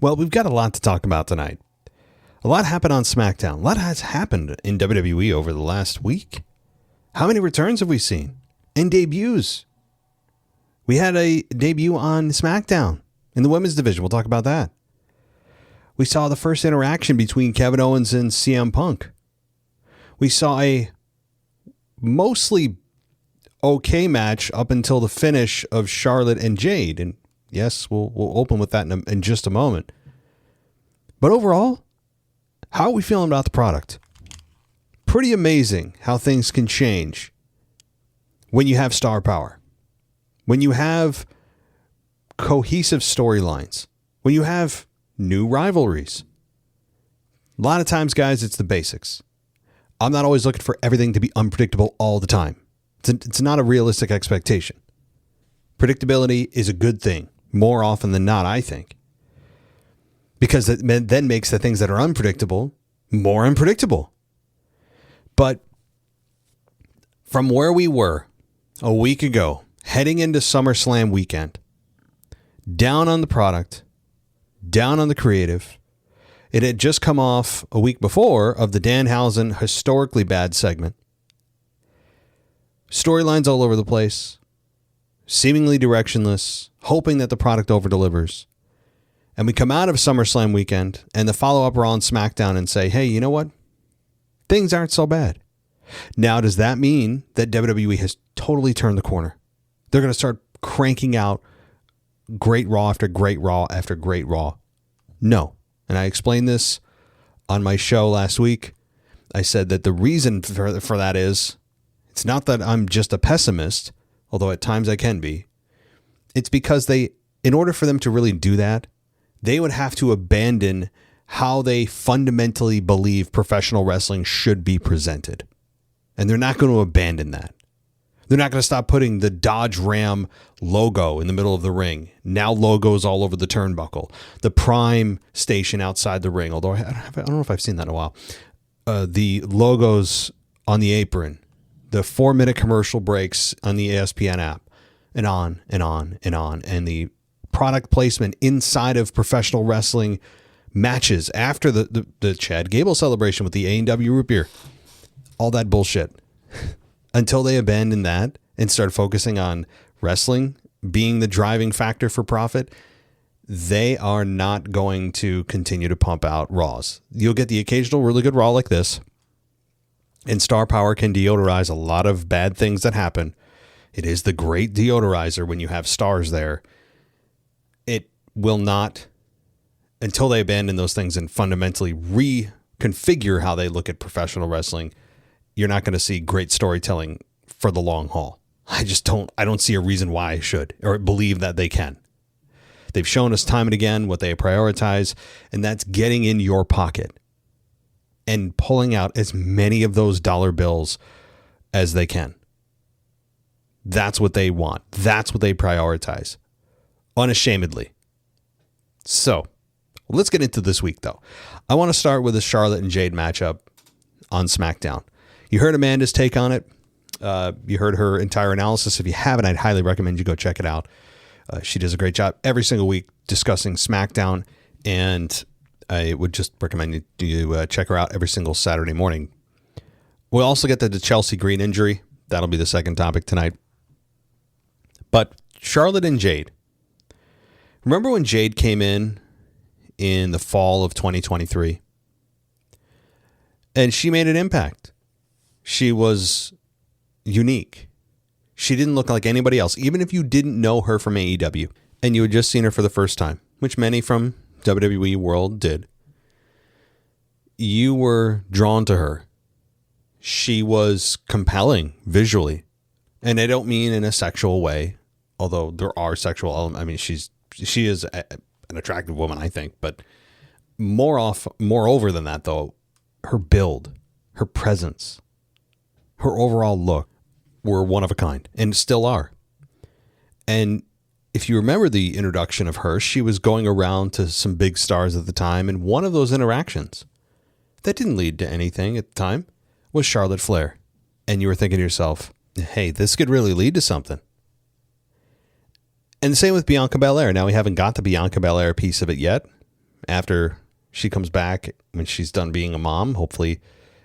Well, we've got a lot to talk about tonight. A lot happened on SmackDown. A lot has happened in WWE over the last week. How many returns have we seen? And debuts. We had a debut on SmackDown in the women's division. We'll talk about that. We saw the first interaction between Kevin Owens and CM Punk. We saw a mostly okay match up until the finish of Charlotte and Jade. And yes, we'll open with that in just a moment. But overall, how are we feeling about the product? Pretty amazing how things can change when you have star power, when you have cohesive storylines, when you have new rivalries. A lot of times, guys, it's the basics. I'm not always looking for everything to be unpredictable all the time. It's not a realistic expectation. Predictability is a good thing more often than not, I think, because it then makes the things that are unpredictable more unpredictable. But from where we were a week ago, heading into SummerSlam weekend, down on the product, down on the creative, it had just come off a week before of the Danhausen historically bad segment. Storylines all over the place, seemingly directionless, hoping that the product over-delivers. And we come out of SummerSlam weekend and the follow-up are on SmackDown and say, hey, you know what? Things aren't so bad. Now, does that mean that WWE has totally turned the corner? They're going to start cranking out great Raw after great Raw after great Raw? No. And I explained this on my show last week. I said that the reason for that is, it's not that I'm just a pessimist, although at times I can be. It's because in order for them to really do that, they would have to abandon how they fundamentally believe professional wrestling should be presented. And they're not going to abandon that. They're not going to stop putting the Dodge Ram logo in the middle of the ring. Now logos all over the turnbuckle. The Prime station outside the ring, although I don't know if I've seen that in a while. The logos on the apron. The 4-minute commercial breaks on the ESPN app. And on and on and on. And the product placement inside of professional wrestling matches after the Chad Gable celebration with the A&W root beer. All that bullshit. Until they abandon that and start focusing on wrestling being the driving factor for profit, they are not going to continue to pump out Raws. You'll get the occasional really good Raw like this, and star power can deodorize a lot of bad things that happen. It is the great deodorizer when you have stars there. It will not, until they abandon those things and fundamentally reconfigure how they look at professional wrestling, you're not going to see great storytelling for the long haul. I don't see a reason why I should or believe that they can. They've shown us time and again what they prioritize, and that's getting in your pocket and pulling out as many of those dollar bills as they can. That's what they want. That's what they prioritize. Unashamedly. So, let's get into this week, though. I want to start with the Charlotte and Jade matchup on SmackDown. You heard Amanda's take on it. You heard her entire analysis. If you haven't, I'd highly recommend you go check it out. She does a great job every single week discussing SmackDown, and I would just recommend you check her out every single Saturday morning. We'll also get to the Chelsea Green injury. That'll be the second topic tonight. But Charlotte and Jade. Remember when Jade came in the fall of 2023? And she made an impact. She was unique. She didn't look like anybody else, even if you didn't know her from AEW and you had just seen her for the first time, which many from WWE world did. You were drawn to her. She was compelling visually. And I don't mean in a sexual way, although there are sexual elements. I mean, she is an attractive woman, I think, but moreover than that, though, her build, her presence, her overall look were one of a kind and still are. And if you remember the introduction of her, she was going around to some big stars at the time. And one of those interactions that didn't lead to anything at the time was Charlotte Flair. And you were thinking to yourself, hey, this could really lead to something. And the same with Bianca Belair. Now, we haven't got the Bianca Belair piece of it yet after she comes back when she's done being a mom. Hopefully,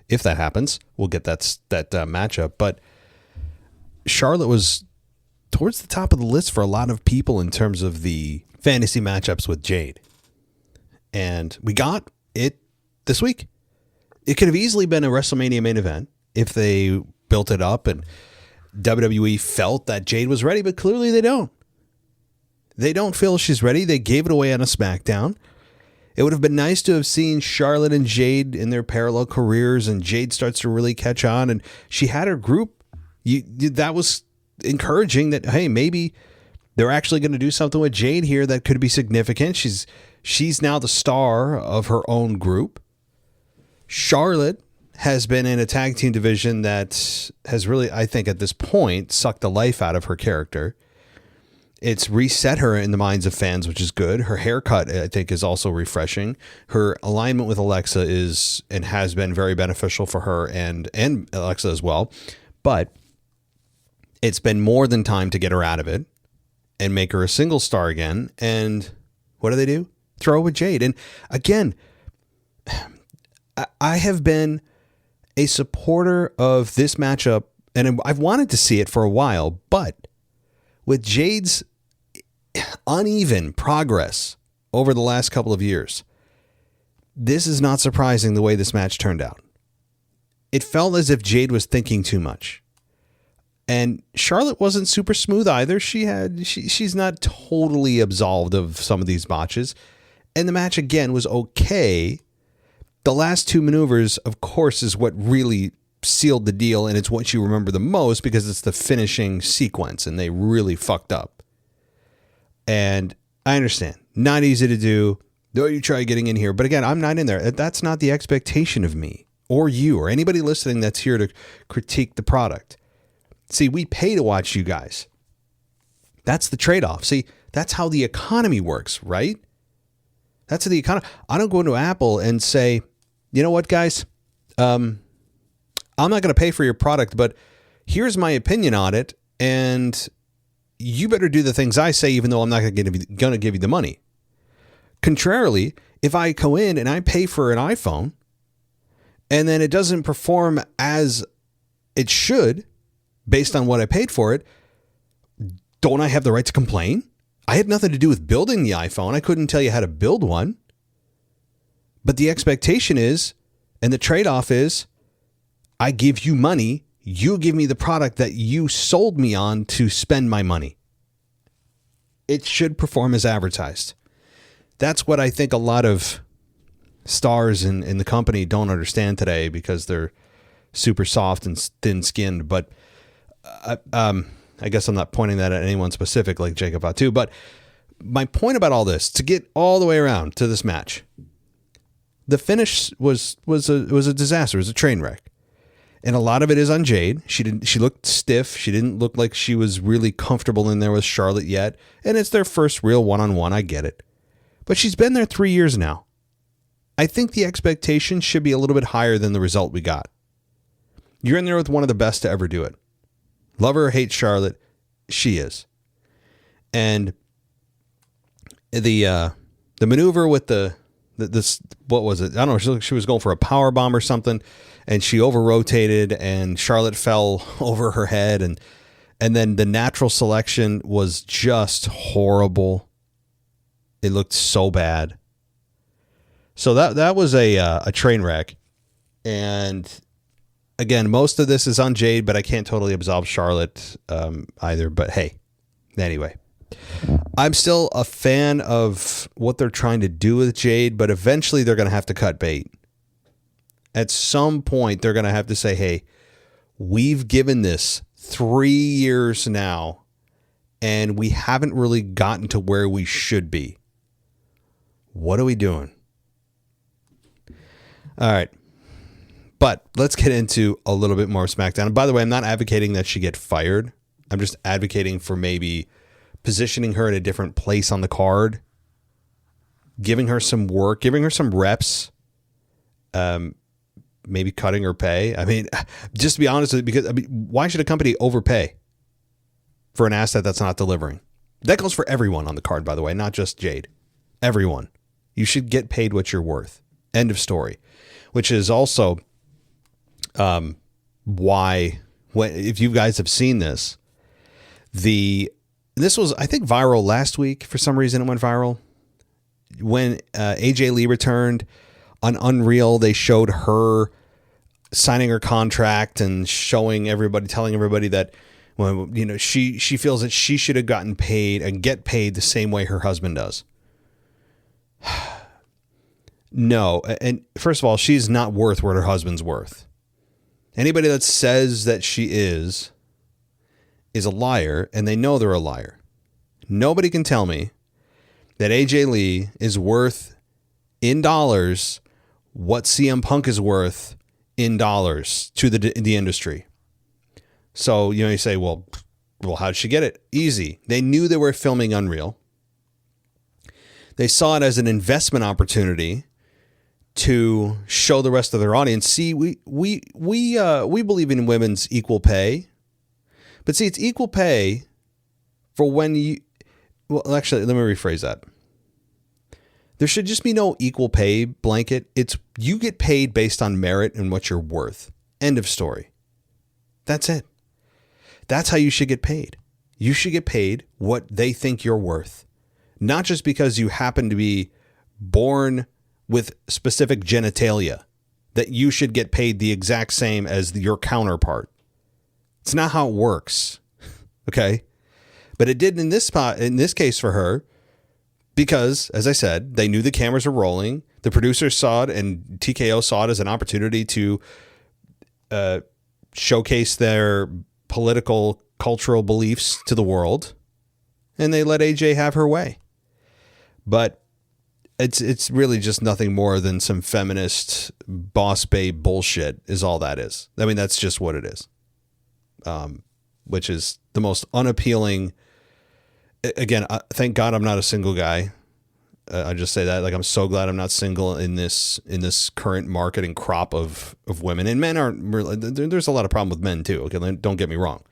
if that happens, we'll get that matchup. But Charlotte was towards the top of the list for a lot of people in terms of the fantasy matchups with Jade. And we got it this week. It could have easily been a WrestleMania main event if they built it up and WWE felt that Jade was ready, but clearly they don't. They don't feel she's ready. They gave it away on a SmackDown. It would have been nice to have seen Charlotte and Jade in their parallel careers, and Jade starts to really catch on, and she had her group. That was encouraging that, hey, maybe they're actually going to do something with Jade here that could be significant. She's now the star of her own group. Charlotte has been in a tag team division that has really, I think at this point, sucked the life out of her character. It's reset her in the minds of fans, which is good. Her haircut, I think, is also refreshing. Her alignment with Alexa is and has been very beneficial for her and Alexa as well. But it's been more than time to get her out of it and make her a single star again. And what do? Throw with Jade. And again, I have been a supporter of this matchup, and I've wanted to see it for a while, but with Jade's uneven progress over the last couple of years, this is not surprising the way this match turned out. It felt as if Jade was thinking too much. And Charlotte wasn't super smooth either. She's not totally absolved of some of these botches. And the match, again, was okay. The last two maneuvers, of course, is what really sealed the deal, and it's what you remember the most because it's the finishing sequence, and they really fucked up. And I understand. Not easy to do. Though you try getting in here. But again, I'm not in there. That's not the expectation of me or you or anybody listening that's here to critique the product. See, we pay to watch you guys. That's the trade-off. See, that's how the economy works, right? That's the economy. I don't go into Apple and say, you know what, guys? I'm not going to pay for your product, but here's my opinion on it, and you better do the things I say, even though I'm not going to give you the money. Contrarily, if I go in and I pay for an iPhone, and then it doesn't perform as it should, based on what I paid for it, don't I have the right to complain? I had nothing to do with building the iPhone. I couldn't tell you how to build one. But the expectation is, and the trade-off is, I give you money, you give me the product that you sold me on to spend my money. It should perform as advertised. That's what I think a lot of stars in the company don't understand today because they're super soft and thin-skinned. But I guess I'm not pointing that at anyone specific like Jacob Fatu. But my point about all this, to get all the way around to this match, the finish was a disaster. It was a train wreck. And a lot of it is on Jade. She looked stiff. She didn't look like she was really comfortable in there with Charlotte yet. And it's their first real one-on-one. I get it. But she's been there 3 years now. I think the expectation should be a little bit higher than the result we got. You're in there with one of the best to ever do it. Love her or hate Charlotte, she is. And the maneuver with this, what was it? I don't know. She was going for a power bomb or something, and she over-rotated, and Charlotte fell over her head, and then the natural selection was just horrible. It looked so bad. So that was a train wreck, and again, most of this is on Jade, but I can't totally absolve Charlotte either. But hey, anyway. I'm still a fan of what they're trying to do with Jade, but eventually they're going to have to cut bait. At some point, they're going to have to say, hey, we've given this 3 years now, and we haven't really gotten to where we should be. What are we doing? All right. But let's get into a little bit more SmackDown. And by the way, I'm not advocating that she get fired. I'm just advocating for maybe positioning her in a different place on the card, giving her some work, giving her some reps, maybe cutting her pay. I mean, just to be honest with you, because why should a company overpay for an asset that's not delivering? That goes for everyone on the card, by the way, not just Jade. Everyone. You should get paid what you're worth. End of story. Which is also why, if you guys have seen this, this was, I think, viral last week. For some reason, it went viral. When AJ Lee returned on Unreal, they showed her signing her contract and telling everybody that, well, you know, she feels that she should have gotten paid and get paid the same way her husband does. No. And first of all, she's not worth what her husband's worth. Anybody that says that she is a liar, and they know they're a liar. Nobody can tell me that AJ Lee is worth in dollars what CM Punk is worth in dollars to the industry. So, you know, you say, well, how did she get it? Easy. They knew they were filming Unreal. They saw it as an investment opportunity to show the rest of their audience. See, we believe in women's equal pay, but see, it's equal pay for when you. Well, actually, let me rephrase that. There should just be no equal pay blanket. It's you get paid based on merit and what you're worth. End of story. That's it. That's how you should get paid. You should get paid what they think you're worth. Not just because you happen to be born with specific genitalia that you should get paid the exact same as your counterpart. It's not how it works. Okay? But it did in this case for her, because, as I said, they knew the cameras were rolling. The producers saw it, and TKO saw it as an opportunity to showcase their political, cultural beliefs to the world, and they let AJ have her way. But it's really just nothing more than some feminist boss babe bullshit is all that is. I mean, that's just what it is. Which is the most unappealing. Again, thank God I'm not a single guy. I just say that, like, I'm so glad I'm not single in this current market and crop of women. And men aren't really, there's a lot of problem with men too. Okay, don't get me wrong.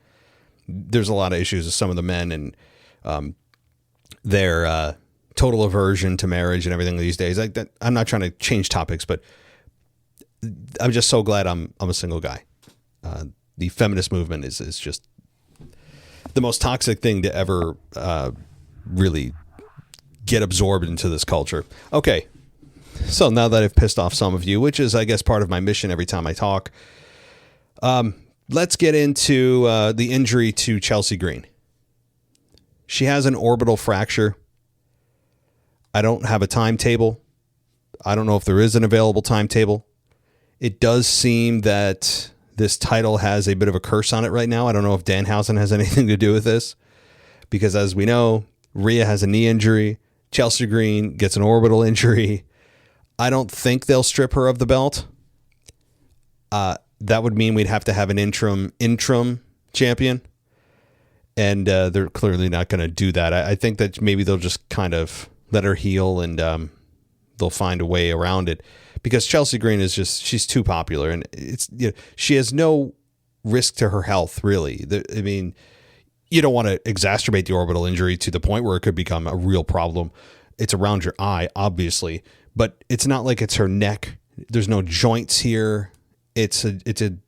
There's a lot of issues with some of the men and their total aversion to marriage and everything these days. Like that, I'm not trying to change topics, but I'm just so glad I'm a single guy. The feminist movement is just the most toxic thing to ever really get absorbed into this culture. Okay, so now that I've pissed off some of you, which is, I guess, part of my mission every time I talk, let's get into the injury to Chelsea Green. She has an orbital fracture. I don't have a timetable. I don't know if there is an available timetable. It does seem that this title has a bit of a curse on it right now. I don't know if Danhausen has anything to do with this, because as we know, Rhea has a knee injury. Chelsea Green gets an orbital injury. I don't think they'll strip her of the belt. That would mean we'd have to have an interim champion. And they're clearly not going to do that. I think that maybe they'll just kind of let her heal, and they'll find a way around it, because Chelsea Green is just, she's too popular, and it's, you know, she has no risk to her health, really. I mean, you don't want to exacerbate the orbital injury to the point where it could become a real problem. It's around your eye, obviously, but it's not like it's her neck. There's no joints here. It's a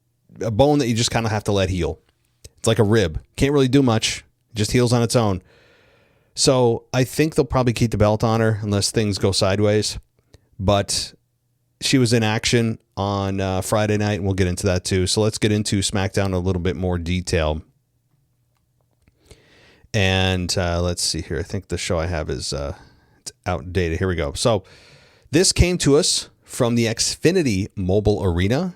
bone that you just kind of have to let heal. It's like a rib. Can't really do much. It just heals on its own. So I think they'll probably keep the belt on her unless things go sideways. But she was in action on Friday night, and we'll get into that too. So let's get into SmackDown in a little bit more detail. And let's see here. I think the show I have is it's outdated. Here we go. So this came to us from the Xfinity Mobile Arena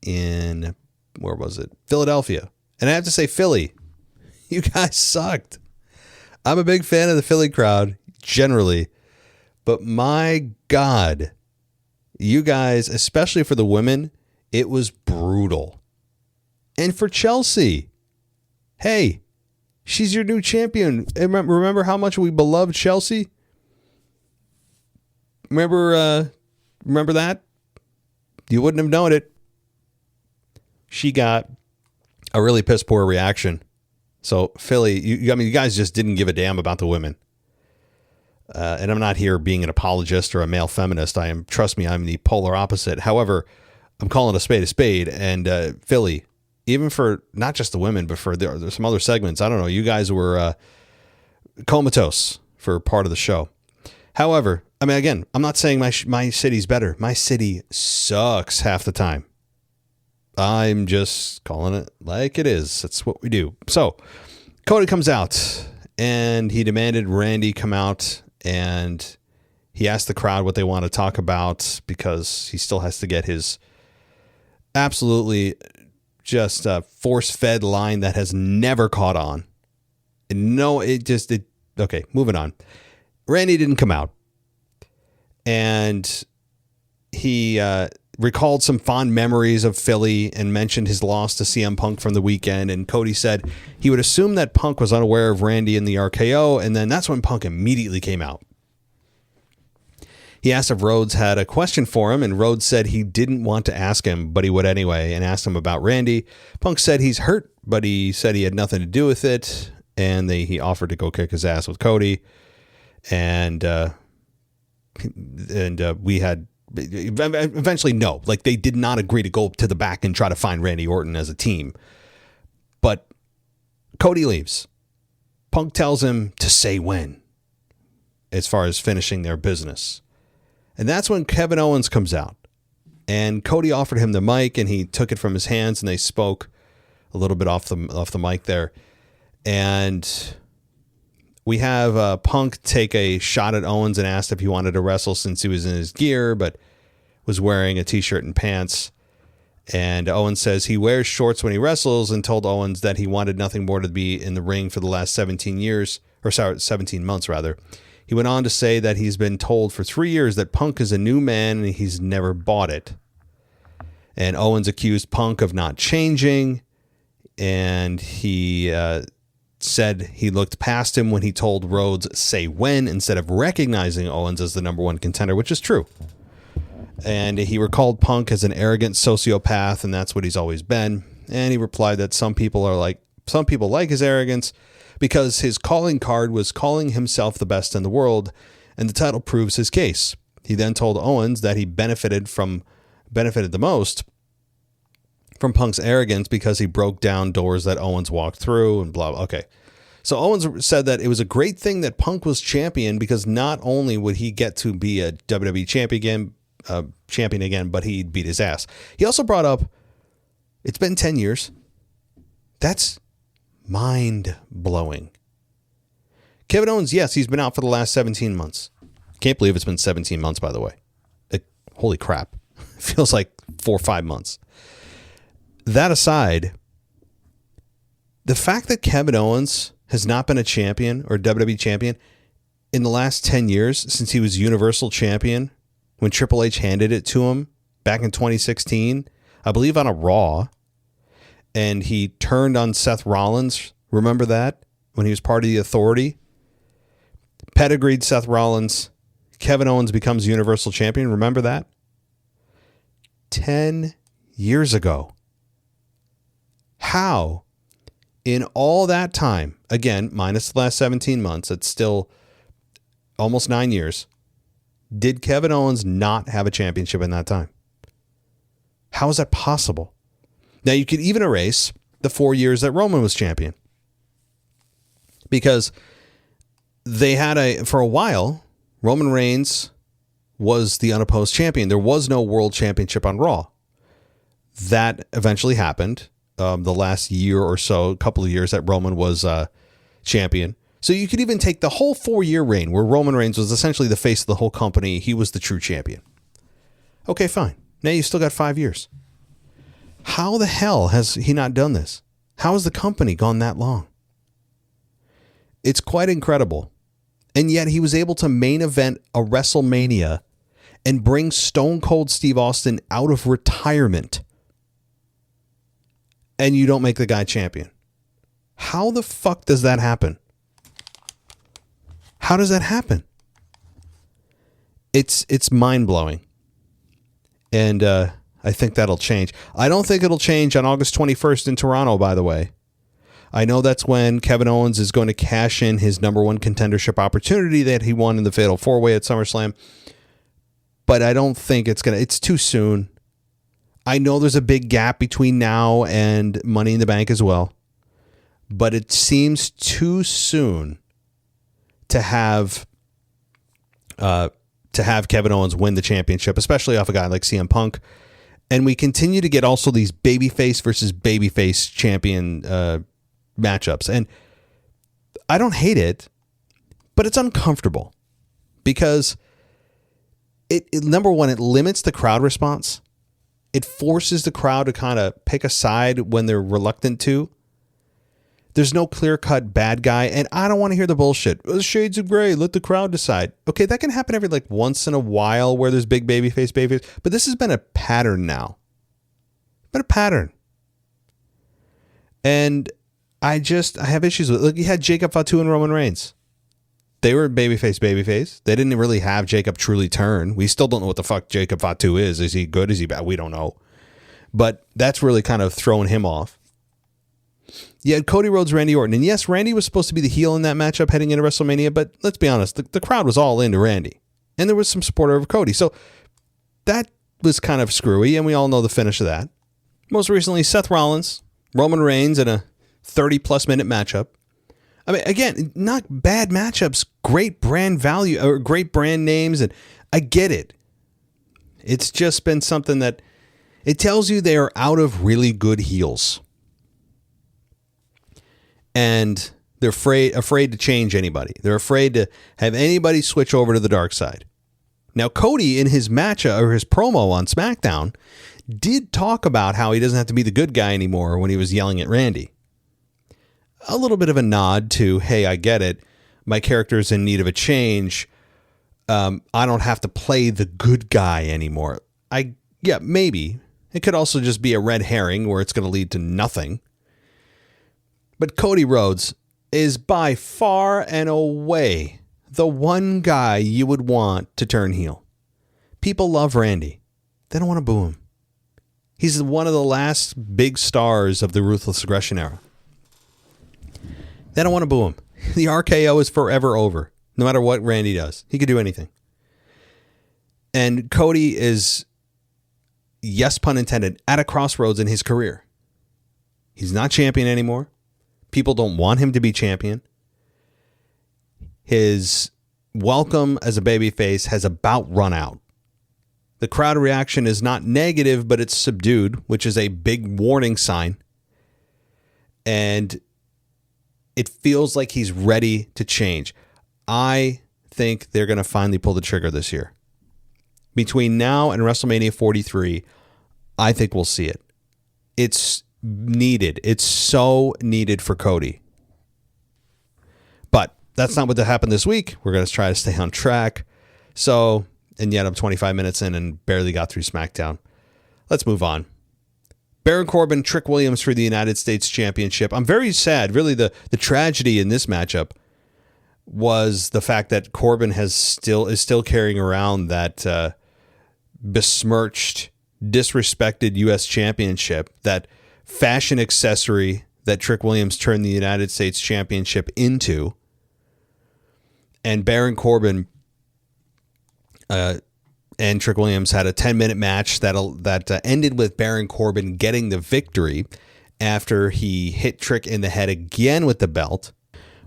in, where was it? Philadelphia. And I have to say, Philly, you guys sucked. I'm a big fan of the Philly crowd generally, but my God, you guys, especially for the women, it was brutal. And for Chelsea, hey, she's your new champion. Remember how much we beloved Chelsea? Remember that? You wouldn't have known it. She got a really piss poor reaction. So Philly, you guys just didn't give a damn about the women. And I'm not here being an apologist or a male feminist. Trust me, I'm the polar opposite. However, I'm calling a spade. And Philly, even for not just the women, but for there's some other segments, I don't know, you guys were comatose for part of the show. However, I mean, again, I'm not saying my city's better. My city sucks half the time. I'm just calling it like it is. That's what we do. So Cody comes out and he demanded Randy come out, and he asked the crowd what they want to talk about because he still has to get his absolutely just force-fed line that has never caught on. And okay, moving on. Randy didn't come out, and he recalled some fond memories of Philly and mentioned his loss to CM Punk from the weekend. And Cody said he would assume that Punk was unaware of Randy in the RKO, and then that's when Punk immediately came out. He asked if Rhodes had a question for him, and Rhodes said he didn't want to ask him, but he would anyway, and asked him about Randy. Punk said he's hurt, but he said he had nothing to do with it, and he offered to go kick his ass with Cody. And we had eventually no, like they did not agree to go to the back and try to find Randy Orton as a team. But Cody leaves. Punk tells him to say when, as far as finishing their business. And that's when Kevin Owens comes out. And Cody offered him the mic, and he took it from his hands, and they spoke a little bit off the mic there. And we have Punk take a shot at Owens and asked if he wanted to wrestle since he was in his gear, but was wearing a t-shirt and pants. And Owens says he wears shorts when he wrestles, and told Owens that he wanted nothing more to be in the ring for the last 17 months rather. He went on to say that he's been told for 3 years that Punk is a new man, and he's never bought it. And Owens accused Punk of not changing, and he said he looked past him when he told Rhodes say when, instead of recognizing Owens as the number one contender, which is true. And he recalled Punk as an arrogant sociopath, and that's what he's always been. And he replied that some people like his arrogance because his calling card was calling himself the best in the world, and the title proves his case. He then told Owens that he benefited the most from Punk's arrogance because he broke down doors that Owens walked through and blah, blah. Okay. So Owens said that it was a great thing that Punk was champion because not only would he get to be a WWE champion again, but he'd beat his ass. He also brought up, it's been 10 years. That's mind-blowing. Kevin Owens, yes, he's been out for the last 17 months. Can't believe it's been 17 months, by the way. Holy crap. Feels like 4 or 5 months. That aside, the fact that Kevin Owens has not been a champion or WWE champion in the last 10 years since he was Universal Champion when Triple H handed it to him back in 2016, I believe on a Raw, and he turned on Seth Rollins. Remember that? When he was part of the Authority? Pedigreed Seth Rollins. Kevin Owens becomes Universal Champion. Remember that? 10 years ago. How, in all that time, again, minus the last 17 months, it's still almost 9 years, did Kevin Owens not have a championship in that time? How is that possible? Now, you could even erase the 4 years that Roman was champion. Because they had for a while, Roman Reigns was the unopposed champion. There was no world championship on Raw. That eventually happened. The last year or so, a couple of years that Roman was champion. So you could even take the whole 4-year reign where Roman Reigns was essentially the face of the whole company. He was the true champion. Okay, fine. Now you still got 5 years. How the hell has he not done this? How has the company gone that long? It's quite incredible. And yet he was able to main event a WrestleMania and bring Stone Cold Steve Austin out of retirement. And you don't make the guy champion. How the fuck does that happen? How does that happen? It's mind-blowing. And I think that'll change. I don't think it'll change on August 21st in Toronto, by the way. I know that's when Kevin Owens is going to cash in his number one contendership opportunity that he won in the Fatal 4-Way at SummerSlam. But I don't think it's too soon. I know there's a big gap between now and Money in the Bank as well. But it seems too soon to have Kevin Owens win the championship, especially off a guy like CM Punk. And we continue to get also these babyface versus babyface champion matchups. And I don't hate it, but it's uncomfortable because it number one, it limits the crowd response. It forces the crowd to kind of pick a side when they're reluctant to. There's no clear-cut bad guy, and I don't want to hear the bullshit. Shades of gray, let the crowd decide. Okay, that can happen every once in a while where there's big babyface, but this has been a pattern now. Been a pattern. And I have issues with it. Look, you had Jacob Fatu and Roman Reigns. They were babyface. They didn't really have Jacob truly turn. We still don't know what the fuck Jacob Fatu is. Is he good? Is he bad? We don't know. But that's really kind of throwing him off. You had Cody Rhodes, Randy Orton. And yes, Randy was supposed to be the heel in that matchup heading into WrestleMania, but let's be honest, the crowd was all into Randy. And there was some support over Cody. So that was kind of screwy, and we all know the finish of that. Most recently, Seth Rollins, Roman Reigns in a 30-plus minute matchup. I mean, again, not bad matchups, great brand value, or great brand names, and I get it. It's just been something that it tells you they are out of really good heels. And they're afraid to change anybody. They're afraid to have anybody switch over to the dark side. Now, Cody, in his match or his promo on SmackDown, did talk about how he doesn't have to be the good guy anymore when he was yelling at Randy. A little bit of a nod to, hey, I get it. My character's in need of a change. I don't have to play the good guy anymore. Yeah, maybe. It could also just be a red herring where it's going to lead to nothing. But Cody Rhodes is by far and away the one guy you would want to turn heel. People love Randy. They don't want to boo him. He's one of the last big stars of the Ruthless Aggression era. They don't want to boo him. The RKO is forever over, no matter what Randy does. He could do anything. And Cody is, yes, pun intended, at a crossroads in his career. He's not champion anymore. People don't want him to be champion. His welcome as a babyface has about run out. The crowd reaction is not negative, but it's subdued, which is a big warning sign. And it feels like he's ready to change. I think they're going to finally pull the trigger this year. Between now and WrestleMania 43, I think we'll see it. It's needed. It's so needed for Cody. But that's not what happened this week. We're going to try to stay on track. So, and yet I'm 25 minutes in and barely got through SmackDown. Let's move on. Baron Corbin, Trick Williams for the United States Championship. I'm very sad. Really, the tragedy in this matchup was the fact that Corbin is still carrying around that besmirched, disrespected U.S. Championship, that fashion accessory that Trick Williams turned the United States Championship into. And Baron Corbin and Trick Williams had a 10-minute match that ended with Baron Corbin getting the victory after he hit Trick in the head again with the belt,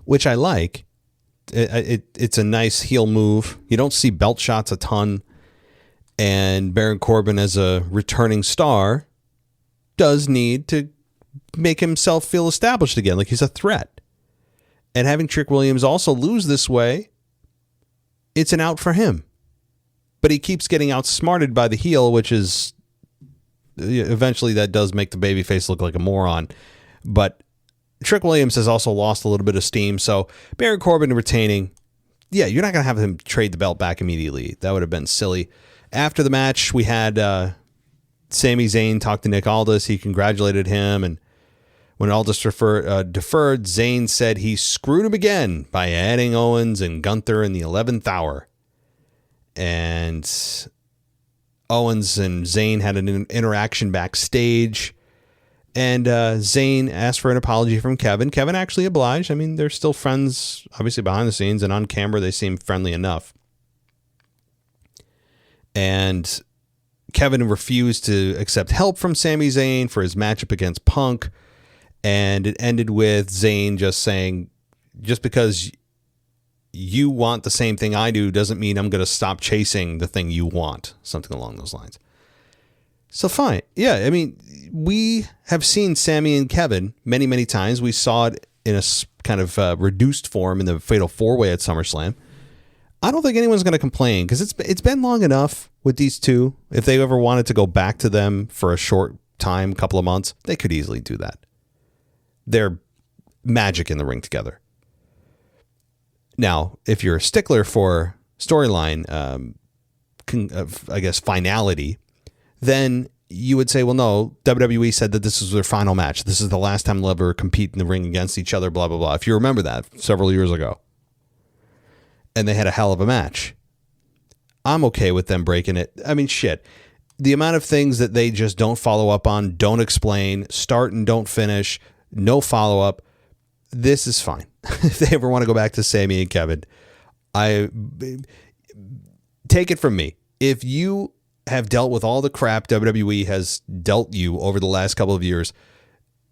which I like. It's a nice heel move. You don't see belt shots a ton. And Baron Corbin, as a returning star, does need to make himself feel established again, like he's a threat. And having Trick Williams also lose this way, it's an out for him. But he keeps getting outsmarted by the heel, which is eventually that does make the babyface look like a moron. But Trick Williams has also lost a little bit of steam. So Baron Corbin retaining, yeah, you're not going to have him trade the belt back immediately. That would have been silly. After the match, we had Sami Zayn talk to Nick Aldis. He congratulated him. And when Aldis deferred, Zayn said he screwed him again by adding Owens and Gunther in the 11th hour. And Owens and Zayn had an interaction backstage. And Zayn asked for an apology from Kevin. Kevin actually obliged. I mean, they're still friends, obviously, behind the scenes, and on camera, they seem friendly enough. And Kevin refused to accept help from Sami Zayn for his matchup against Punk. And it ended with Zayn just saying, just because you want the same thing I do doesn't mean I'm going to stop chasing the thing you want. Something along those lines. So fine. Yeah, I mean, we have seen Sami and Kevin many, many times. We saw it in a kind of reduced form in the Fatal 4-Way at SummerSlam. I don't think anyone's going to complain because it's been long enough with these two. If they ever wanted to go back to them for a short time, couple of months, they could easily do that. They're magic in the ring together. Now, if you're a stickler for storyline, I guess, finality, then you would say, well, no, WWE said that this is their final match. This is the last time they'll ever compete in the ring against each other, blah, blah, blah. If you remember that several years ago. And they had a hell of a match. I'm okay with them breaking it. I mean, shit. The amount of things that they just don't follow up on, don't explain, start and don't finish, no follow-up. This is fine. If they ever want to go back to Sami and Kevin, take it from me. If you have dealt with all the crap WWE has dealt you over the last couple of years,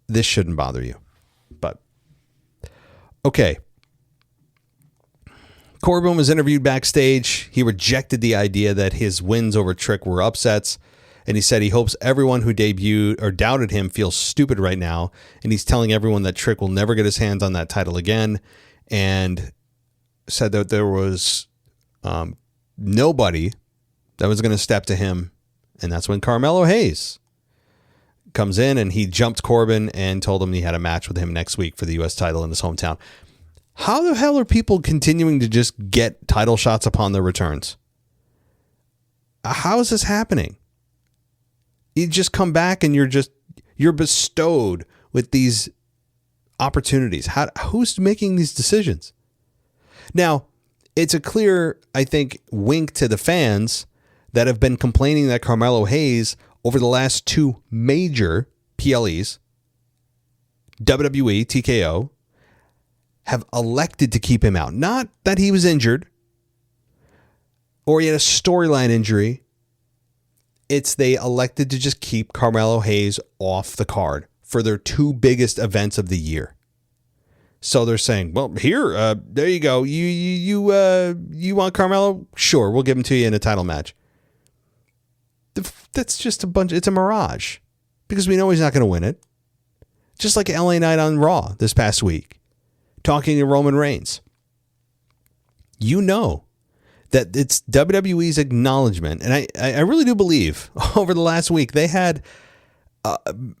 this shouldn't bother you. But, okay. Corbin was interviewed backstage. He rejected the idea that his wins over Trick were upsets. And he said he hopes everyone who debuted or doubted him feels stupid right now. And he's telling everyone that Trick will never get his hands on that title again. And said that there was nobody that was going to step to him. And that's when Carmelo Hayes comes in and he jumped Corbin and told him he had a match with him next week for the U.S. title in his hometown. How the hell are people continuing to just get title shots upon their returns? How is this happening? You just come back and you're bestowed with these opportunities. Who's making these decisions? Now, it's a clear, I think, wink to the fans that have been complaining that Carmelo Hayes over the last two major PLEs, WWE, TKO, have elected to keep him out. Not that he was injured or he had a storyline injury. It's they elected to just keep Carmelo Hayes off the card for their two biggest events of the year. So they're saying, well, here, there you go. You want Carmelo? Sure, we'll give him to you in a title match. That's just it's a mirage because we know he's not going to win it. Just like LA Knight on Raw this past week, talking to Roman Reigns. You know that it's WWE's acknowledgement, and I really do believe over the last week they had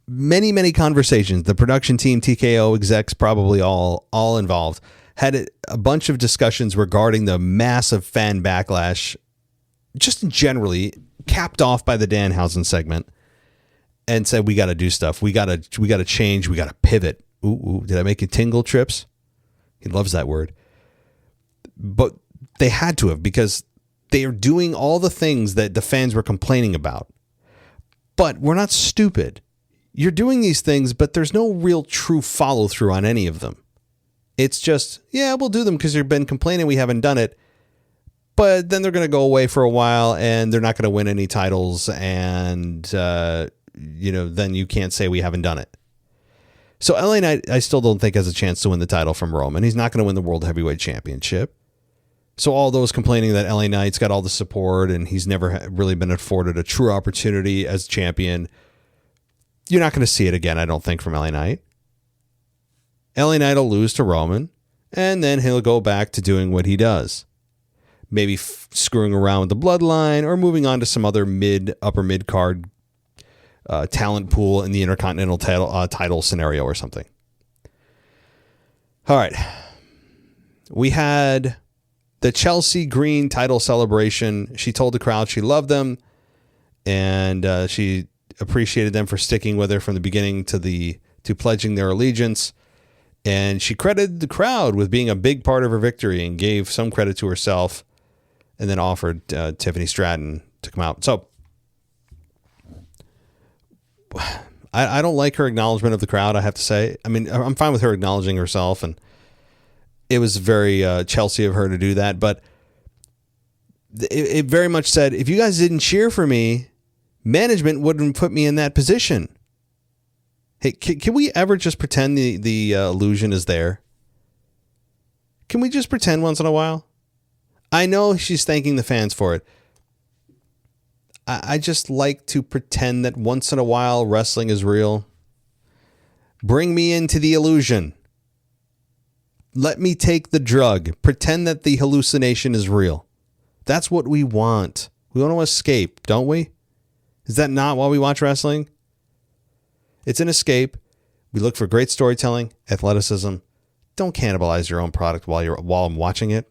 many, many conversations. The production team, TKO execs, probably all involved, had a bunch of discussions regarding the massive fan backlash, just generally capped off by the Danhausen segment, and said we got to do stuff. We got to change. We got to pivot. Ooh, did I make you tingle, Trips? He loves that word. But they had to have, because they are doing all the things that the fans were complaining about. But we're not stupid. You're doing these things, but there's no real true follow through on any of them. It's just, yeah, we'll do them because you've been complaining we haven't done it. But then they're going to go away for a while and they're not going to win any titles. And, then you can't say we haven't done it. So LA Knight, I still don't think has a chance to win the title from Roman. He's not going to win the World Heavyweight Championship. So all those complaining that LA Knight's got all the support and he's never really been afforded a true opportunity as champion, you're not going to see it again, I don't think, from LA Knight. LA Knight will lose to Roman, and then he'll go back to doing what he does. Maybe screwing around with the bloodline or moving on to some other upper mid card talent pool in the Intercontinental title scenario or something. All right. We had the Chelsea Green title celebration. She told the crowd she loved them and she appreciated them for sticking with her from the beginning to pledging their allegiance. And she credited the crowd with being a big part of her victory and gave some credit to herself and then offered Tiffany Stratton to come out. So I don't like her acknowledgement of the crowd, I have to say. I mean, I'm fine with her acknowledging herself, and it was very Chelsea of her to do that. But it very much said, if you guys didn't cheer for me, management wouldn't put me in that position. Hey, can we ever just pretend the illusion is there? Can we just pretend once in a while? I know she's thanking the fans for it. I just like to pretend that once in a while wrestling is real. Bring me into the illusion. Let me take the drug. Pretend that the hallucination is real. That's what we want. We want to escape, don't we? Is that not why we watch wrestling? It's an escape. We look for great storytelling, athleticism. Don't cannibalize your own product while I'm watching it.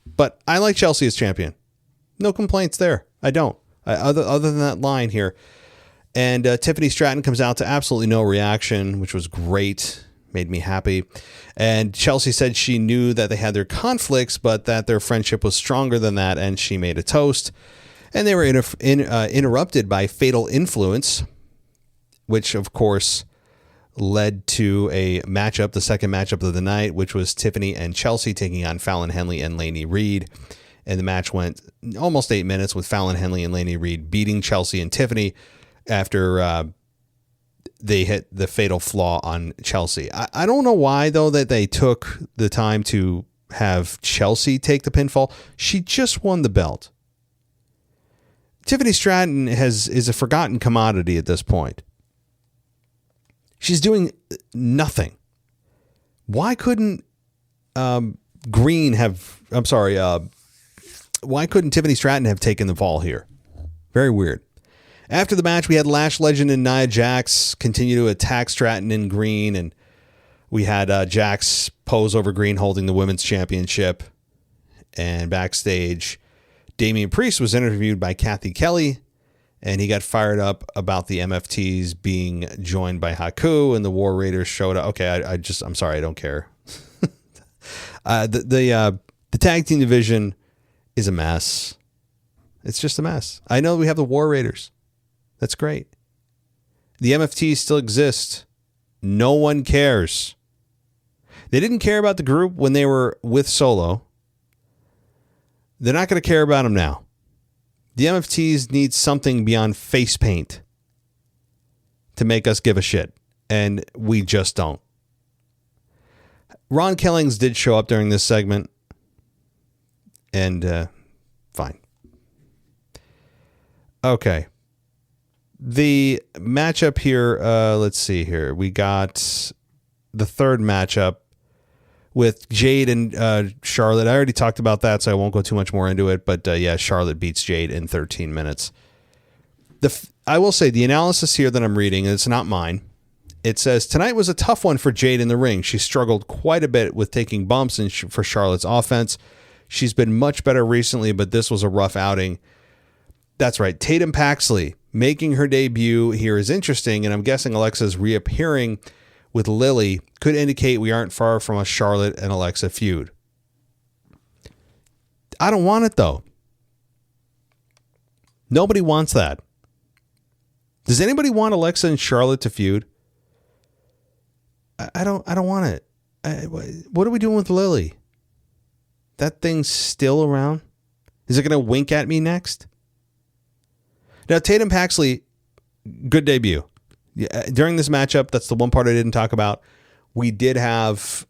But I like Chelsea as champion. No complaints there. I don't. Other than that line here. And Tiffany Stratton comes out to absolutely no reaction, which was great. Made me happy. And Chelsea said she knew that they had their conflicts, but that their friendship was stronger than that, and she made a toast. And they were interrupted by Fatal Influence, which, of course, led to a matchup, the second matchup of the night, which was Tiffany and Chelsea taking on Fallon Henley and Lainey Reed. And the match went almost 8 minutes with Fallon Henley and Lainey Reed beating Chelsea and Tiffany after they hit the fatal flaw on Chelsea. I don't know why, though, that they took the time to have Chelsea take the pinfall. She just won the belt. Tiffany Stratton is a forgotten commodity at this point. She's doing nothing. Why couldn't why couldn't Tiffany Stratton have taken the fall here? Very weird. After the match, we had Lash Legend and Nia Jax continue to attack Stratton and Green, and we had Jax pose over Green holding the women's championship. And backstage, Damian Priest was interviewed by Kathy Kelly, and he got fired up about the MFTs being joined by Haku, and the War Raiders showed up. Okay, I'm sorry, I don't care. The tag team division is a mess. It's just a mess. I know we have the War Raiders. That's great. The MFTs still exist. No one cares. They didn't care about the group when they were with Solo. They're not going to care about them now. The MFTs need something beyond face paint to make us give a shit. And we just don't. Ron Killings did show up during this segment. And fine. Okay. The matchup here, let's see here. We got the third matchup with Jade and Charlotte. I already talked about that, so I won't go too much more into it. But yeah, Charlotte beats Jade in 13 minutes. I will say the analysis here that I'm reading, and it's not mine. It says, tonight was a tough one for Jade in the ring. She struggled quite a bit with taking bumps for Charlotte's offense. She's been much better recently, but this was a rough outing. That's right. Tatum Paxley making her debut here is interesting, and I'm guessing Alexa's reappearing with Lily could indicate we aren't far from a Charlotte and Alexa feud. I don't want it, though. Nobody wants that. Does anybody want Alexa and Charlotte to feud? I don't want it. What are we doing with Lily? That thing's still around? Is it going to wink at me next? Now, Tatum Paxley, good debut. During this matchup, that's the one part I didn't talk about. We did have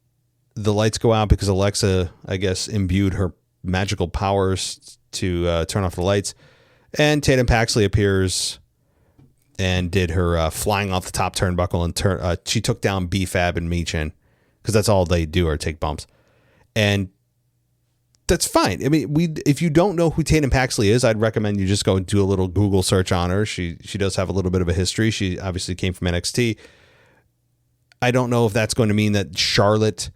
the lights go out because Alexa, I guess, imbued her magical powers to turn off the lights. And Tatum Paxley appears and did her flying off the top turnbuckle, and she took down B-Fab and Michin because that's all they do, or take bumps. And that's fine. I mean, if you don't know who Tatum Paxley is, I'd recommend you just go and do a little Google search on her. She does have a little bit of a history. She obviously came from NXT. I don't know if that's going to mean that Charlotte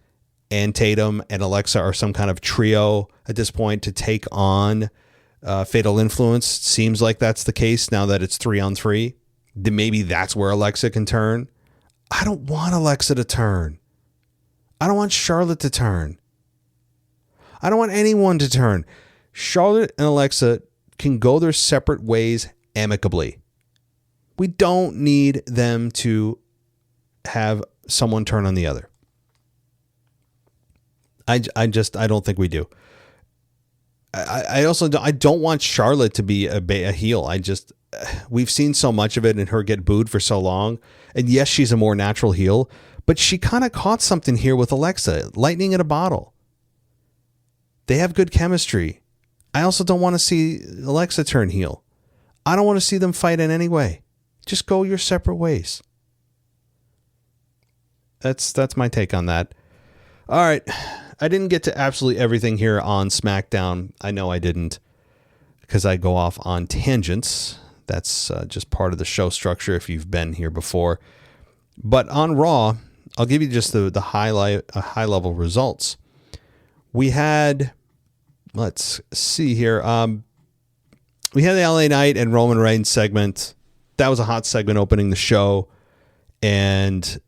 and Tatum and Alexa are some kind of trio at this point to take on Fatal Influence. Seems like that's the case now that it's 3-on-3. Then maybe that's where Alexa can turn. I don't want Alexa to turn. I don't want Charlotte to turn. I don't want anyone to turn. Charlotte and Alexa can go their separate ways amicably. We don't need them to have someone turn on the other. I don't think we do. I don't want Charlotte to be a heel. We've seen so much of it and her get booed for so long. And yes, she's a more natural heel, but she kind of caught something here with Alexa, lightning in a bottle. They have good chemistry. I also don't want to see Alexa turn heel. I don't want to see them fight in any way. Just go your separate ways. That's my take on that. All right. I didn't get to absolutely everything here on SmackDown. I know I didn't, because I go off on tangents. That's just part of the show structure if you've been here before. But on Raw, I'll give you just the high level results. We had, let's see here. We had the LA Knight and Roman Reigns segment. That was a hot segment opening the show. And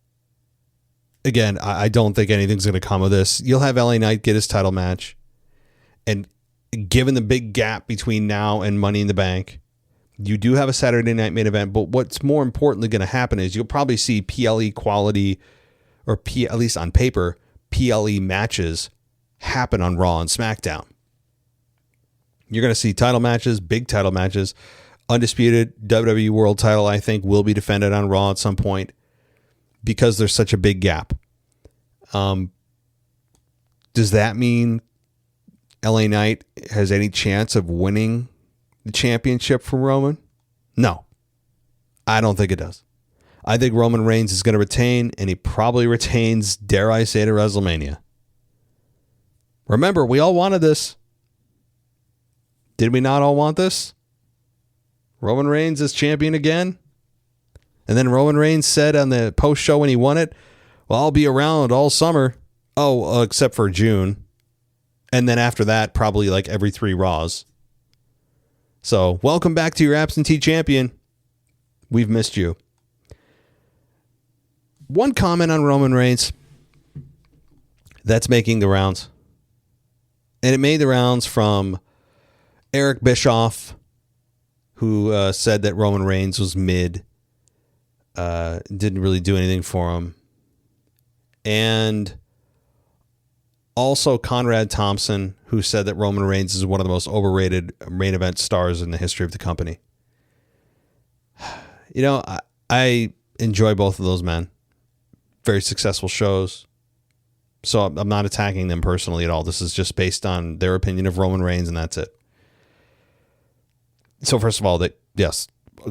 again, I don't think anything's going to come of this. You'll have LA Knight get his title match. And given the big gap between now and Money in the Bank, you do have a Saturday night main event. But what's more importantly going to happen is you'll probably see PLE quality, or at least on paper, PLE matches happen on Raw and SmackDown. You're going to see title matches, big title matches. Undisputed WWE World title, I think, will be defended on Raw at some point, because there's such a big gap. Does that mean LA Knight has any chance of winning the championship from Roman? No, I don't think it does. I think Roman Reigns is going to retain, and he probably retains, dare I say, to WrestleMania. Remember, we all wanted this. Did we not all want this? Roman Reigns is champion again? And then Roman Reigns said on the post show when he won it, well, I'll be around all summer. Oh, except for June. And then after that, probably like every 3 Raws. So welcome back to your absentee champion. We've missed you. One comment on Roman Reigns that's making the rounds. And it made the rounds from Eric Bischoff, who said that Roman Reigns was mid. Didn't really do anything for him. And also Conrad Thompson, who said that Roman Reigns is one of the most overrated main event stars in the history of the company. You know, I enjoy both of those men. Very successful shows. So I'm not attacking them personally at all. This is just based on their opinion of Roman Reigns, and that's it. So first of all, yes,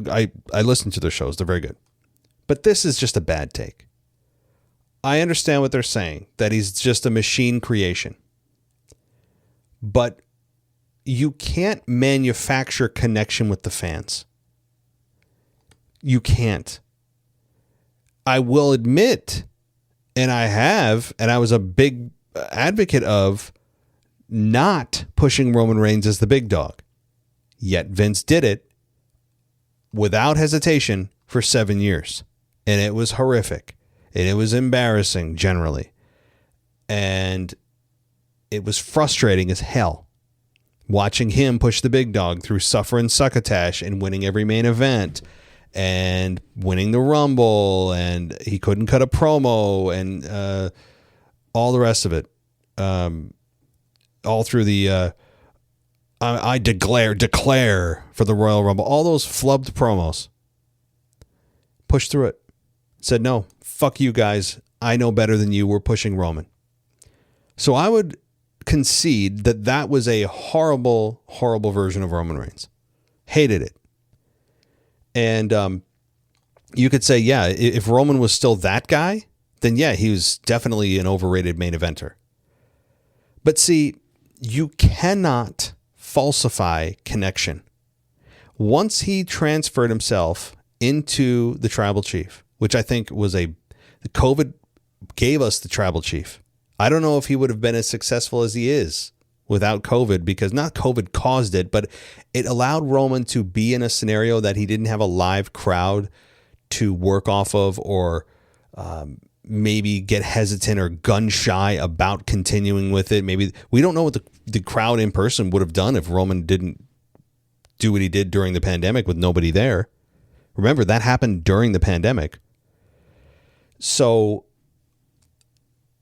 I listen to their shows. They're very good. But this is just a bad take. I understand what they're saying, that he's just a machine creation. But you can't manufacture connection with the fans. You can't. I will admit, and I was a big advocate of not pushing Roman Reigns as the big dog. Yet Vince did it without hesitation for 7 years. And it was horrific. And it was embarrassing generally. And it was frustrating as hell watching him push the big dog through suffer and succotash and winning every main event and winning the Rumble, and he couldn't cut a promo, and all the rest of it. All through the I declare for the Royal Rumble. All those flubbed promos. Pushed through it. Said, no, fuck you guys. I know better than you. We're pushing Roman. So I would concede that was a horrible, horrible version of Roman Reigns. Hated it. And you could say, yeah, if Roman was still that guy, then yeah, he was definitely an overrated main eventer. But see, you cannot falsify connection. Once he transferred himself into the tribal chief, which I think was COVID gave us the tribal chief. I don't know if he would have been as successful as he is without COVID, because not COVID caused it, but it allowed Roman to be in a scenario that he didn't have a live crowd to work off of, or maybe get hesitant or gun shy about continuing with it. Maybe we don't know what the crowd in person would have done if Roman didn't do what he did during the pandemic with nobody there. Remember, that happened during the pandemic. So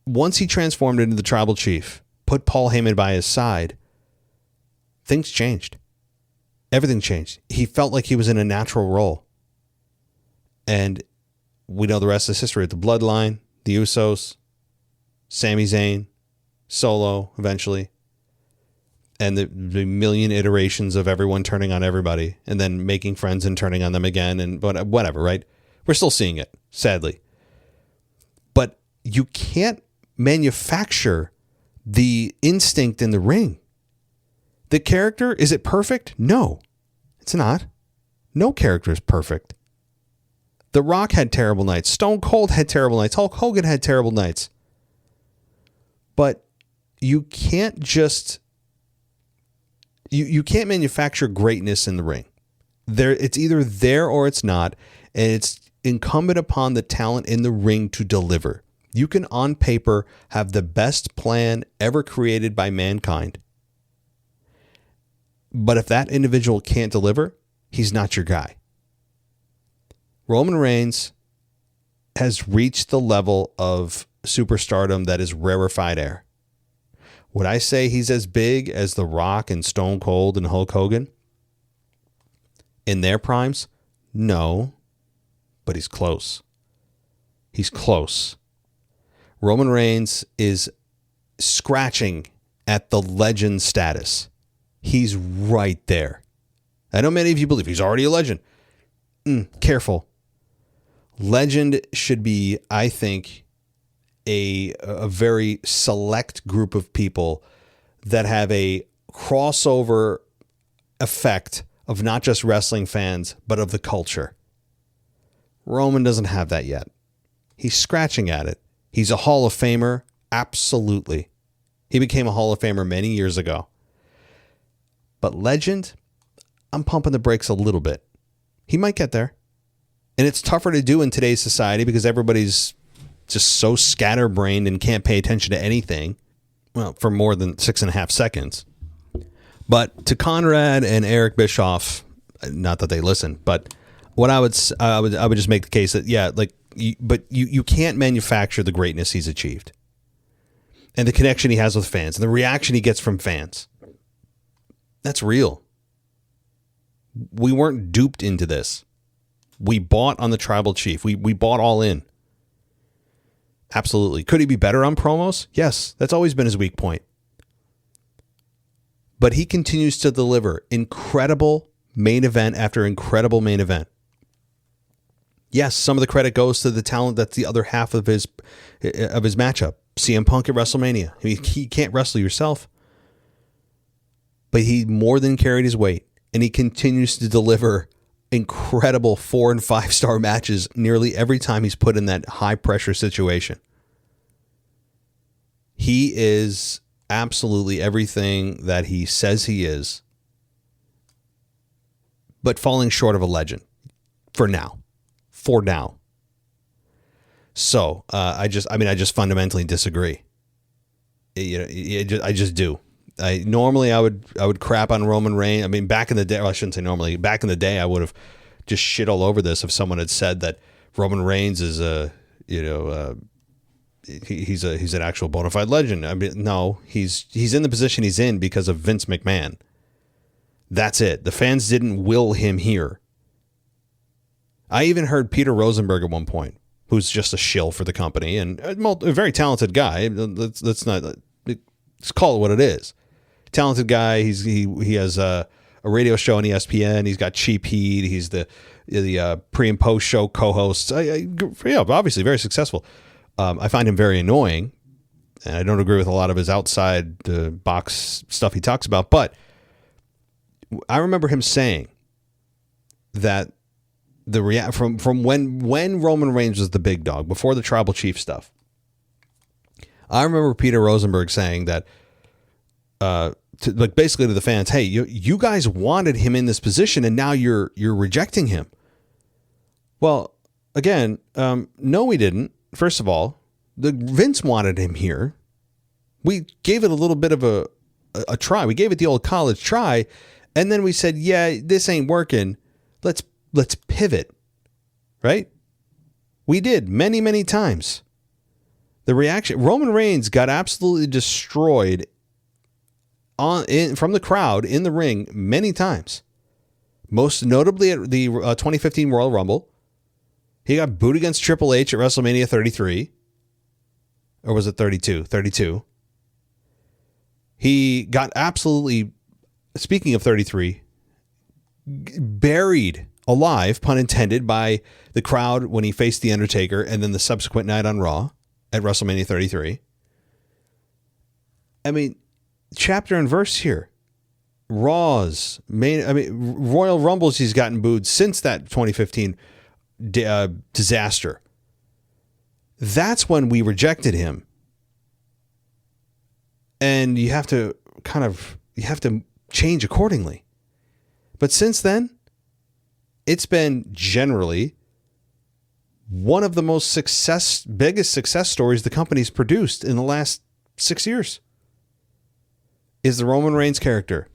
once he transformed into the tribal chief, put Paul Heyman by his side, things changed. Everything changed. He felt like he was in a natural role. And we know the rest is history. The Bloodline, the Usos, Sami Zayn, Solo eventually, and the million iterations of everyone turning on everybody and then making friends and turning on them again and whatever, right? We're still seeing it, sadly. But you can't manufacture the instinct in the ring. The character, is it perfect? No, it's not. No character is perfect. The Rock had terrible nights. Stone Cold had terrible nights. Hulk Hogan had terrible nights. But you can't just... You can't manufacture greatness in the ring. It's either there or it's not, and it's incumbent upon the talent in the ring to deliver. You can, on paper, have the best plan ever created by mankind. But if that individual can't deliver, he's not your guy. Roman Reigns has reached the level of superstardom that is rarefied air. Would I say he's as big as The Rock and Stone Cold and Hulk Hogan in their primes? No, but he's close. He's close. Roman Reigns is scratching at the legend status. He's right there. I know many of you believe he's already a legend. Careful. Legend should be, I think, a very select group of people that have a crossover effect of not just wrestling fans, but of the culture. Roman doesn't have that yet. He's scratching at it. He's a Hall of Famer. Absolutely. He became a Hall of Famer many years ago. But legend, I'm pumping the brakes a little bit. He might get there. And it's tougher to do in today's society because everybody's just so scatterbrained and can't pay attention to anything, well, for more than 6.5 seconds. But to Conrad and Eric Bischoff, not that they listen, but what I would just make the case that, yeah, like, you can't manufacture the greatness he's achieved and the connection he has with fans and the reaction he gets from fans. That's real. We weren't duped into this. We bought on the tribal chief. We bought all in. Absolutely. Could he be better on promos? Yes, that's always been his weak point. But he continues to deliver incredible main event after incredible main event. Yes, some of the credit goes to the talent that's the other half of his matchup. CM Punk at WrestleMania. I mean, he can't wrestle yourself. But he more than carried his weight, and he continues to deliver incredible 4- and 5-star matches nearly every time he's put in that high pressure situation. He is absolutely everything that he says he is, but falling short of a legend for now. So I just fundamentally disagree. I just do. Normally I would crap on Roman Reigns. I mean, back in the day, well, I shouldn't say normally. Back in the day, I would have just shit all over this if someone had said that Roman Reigns is he's an actual bona fide legend. I mean, no, he's in the position he's in because of Vince McMahon. That's it. The fans didn't will him here. I even heard Peter Rosenberg at one point, who's just a shill for the company and a very talented guy. Let's call it what it is. Talented guy. He has a radio show on ESPN. He's got Cheap Heat. He's the pre and post show co-host. Obviously very successful. I find him very annoying, and I don't agree with a lot of his outside the box stuff he talks about. But I remember him saying that from when Roman Reigns was the big dog before the tribal chief stuff. I remember Peter Rosenberg saying that, basically to the fans, hey, you guys wanted him in this position, and now you're rejecting him. Well, again, no, we didn't. First of all, Vince wanted him here. We gave it a little bit of a try. We gave it the old college try, and then we said, yeah, this ain't working. Let's pivot. right? We did many, many times. The reaction, Roman Reigns got absolutely destroyed from the crowd in the ring many times. Most notably at the 2015 Royal Rumble. He got booed against Triple H at WrestleMania 33. Or was it 32? 32. He got absolutely, speaking of 33, buried alive, pun intended, by the crowd when he faced The Undertaker and then the subsequent night on Raw at WrestleMania 33. I mean, chapter and verse here. Royal Rumbles, he's gotten booed since that 2015 disaster. That's when we rejected him. And you have to change accordingly. But since then, it's been generally one of the biggest success stories the company's produced in the last 6 years is the Roman Reigns character.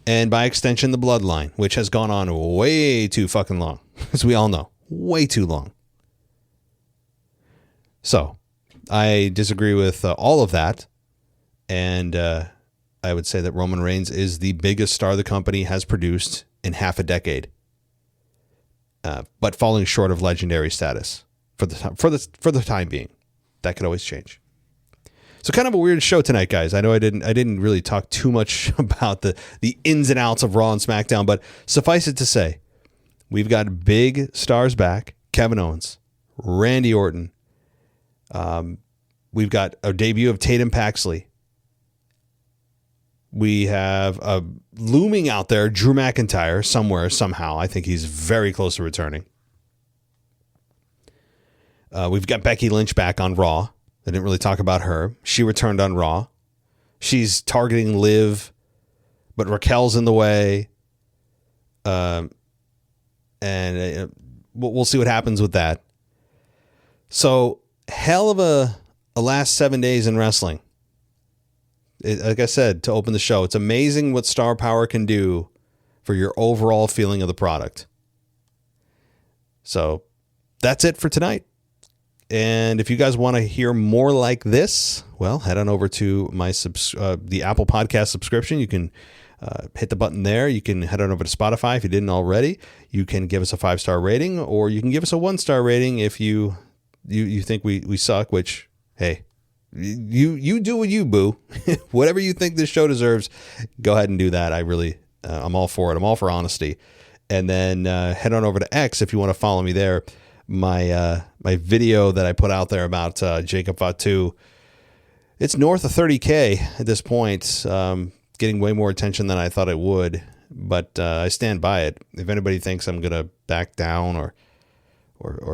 And by extension, the bloodline, which has gone on way too fucking long, as we all know, way too long. So I disagree with all of that. And I would say that Roman Reigns is the biggest star the company has produced in half a decade, but falling short of legendary status for the time being. That could always change. So kind of a weird show tonight, guys. I know I didn't really talk too much about the ins and outs of Raw and SmackDown, but suffice it to say, we've got big stars back. Kevin Owens, Randy Orton. We've got a debut of Tatum Paxley. We have looming out there, Drew McIntyre, somewhere, somehow. I think he's very close to returning. We've got Becky Lynch back on Raw. I didn't really talk about her. She returned on Raw. She's targeting Liv, but Raquel's in the way. And we'll see what happens with that. So, hell of a last 7 days in wrestling. Like I said, to open the show, it's amazing what star power can do for your overall feeling of the product. So that's it for tonight. And if you guys want to hear more like this, well, head on over to my the Apple Podcast subscription. You can hit the button there. You can head on over to Spotify if you didn't already. You can give us a 5-star rating, or you can give us a 1-star rating if you think we suck, which, hey, you do what you, boo. Whatever you think this show deserves, go ahead and do that. I'm all for it. I'm all for honesty. And then head on over to X if you want to follow me there. My video that I put out there about Jacob Fatu, it's north of 30K at this point, getting way more attention than I thought it would, but I stand by it. If anybody thinks I'm going to back down or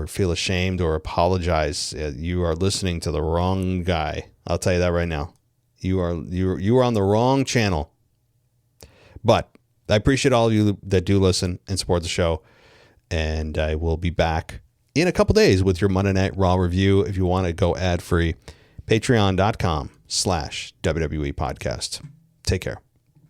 feel ashamed or apologize, you are listening to the wrong guy. I'll tell you that right now. You are on the wrong channel. But I appreciate all of you that do listen and support the show, and I will be back in a couple days with your Monday Night Raw review. If you want to go ad-free, patreon.com/WWE podcast. Take care.